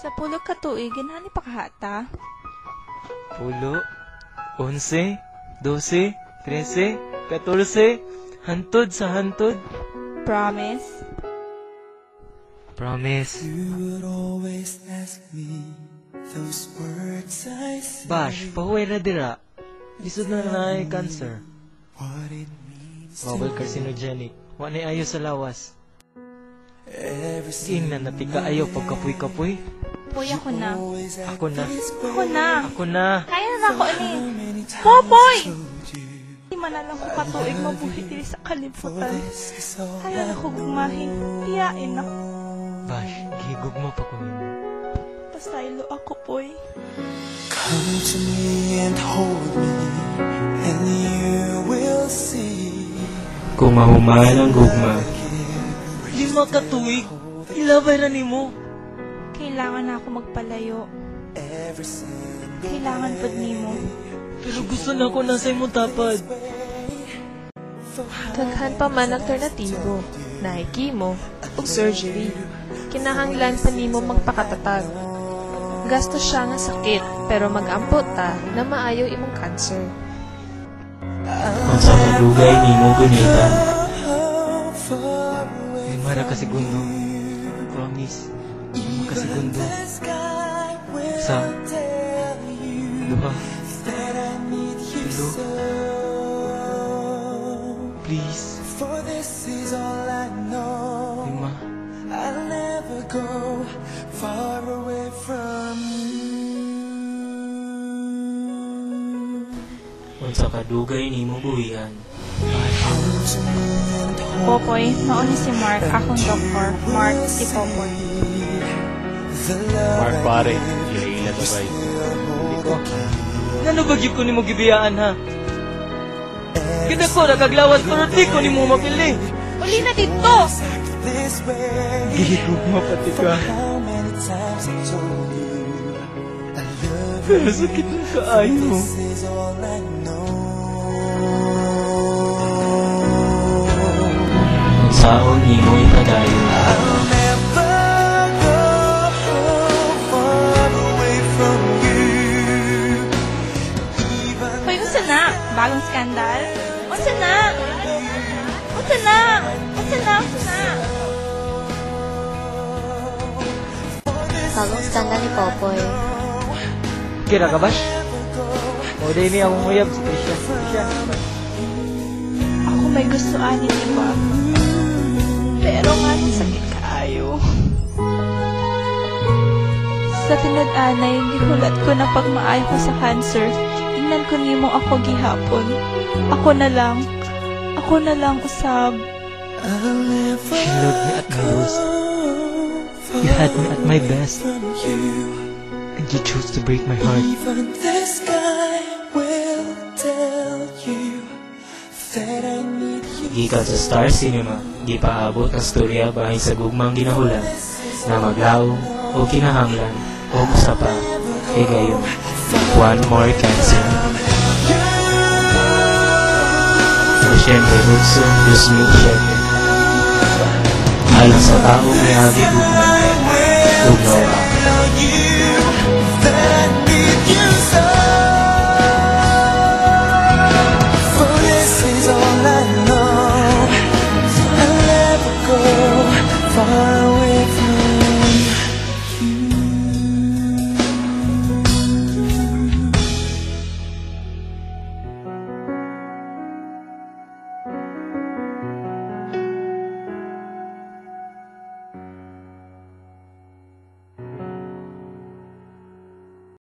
Sa pulo ka tuig, ginhani pa kahata? 10, 11, 12, 13, 14, hantod sa hantod. Promise? Promise. Bash, pahuway na dira. Lisod na na ay cancer. Bawal carcinogenic. Wanay ayo sa lawas. Ging na natika ayaw pagkapoy-kapoy. Poy, ako na. Ako na. Ako na. Ako na. Kaya na ako ani. Popoy! Di man alam ko katuig mabuhi diri sa kalibutan. Kaya na ko gumahin. Iyain ako. Bash, gihigog mo pa ko nimo. Pasaylo ako, Poy. Come to me and hold me, and you will see. Kung mahumahan ang gugma, 5 ka tuig, ilabay ra nimo. Kailangan na ako magpalayo. Kailangan pod nimo. Pero gusto na ko nasa imong tapad. Daghan pa man alternatibo, naay chemo ug surgery. Kinahanglan pa nimo magpakatatag. Gasto siya nga sakit, pero mag-ampot ta na maayo imong cancer. Kung sa madugay nimo gunitan, mara ka segundo. Promise, lima ka segundo. Isa, duha, tilo. Please. Lima. I'll never go far away from you. Unsa kadugay nimo buhian. Popoy, mauni si Mark, akong doktor. Mark, si Popoy. Mark pare, ila to bay. Ngano ba gyud ko nimo gibiyaan ha? Kita ko nagaglawas pero di ko nimo mapili. Uli na dito! Gihigog mo pati ka. Pero sakit na kaayo. Saon nimo ipadayo. Hoy, unsa na? Bagong skandal? Unsa na? Unsa na? Unsa na? Unsa na? Bagong skandal ni Popoy. Kira ka, Bash? O day niya akong uyab si Krisha. Ako may gusto ani, diba? Pero nga, sakit kaayo. Sa tinud-anay, gihulat ko na pag maayo ko sa cancer, ingnan ko nimo ako gihapon. Ako na lang usab. You loved me at my worst. You had me at my best. And you chose to break my heart. Even the sky will tell you that I need you. Gikan sa Star Cinema, di paabot ang storya bahin sa gugmang ginahulan na maglaw o kinahanglan o usapa e gayon. One more cancer. Pero syempre, Hudson, Diyos mo, syempre. Alang sa tao may agi gugma.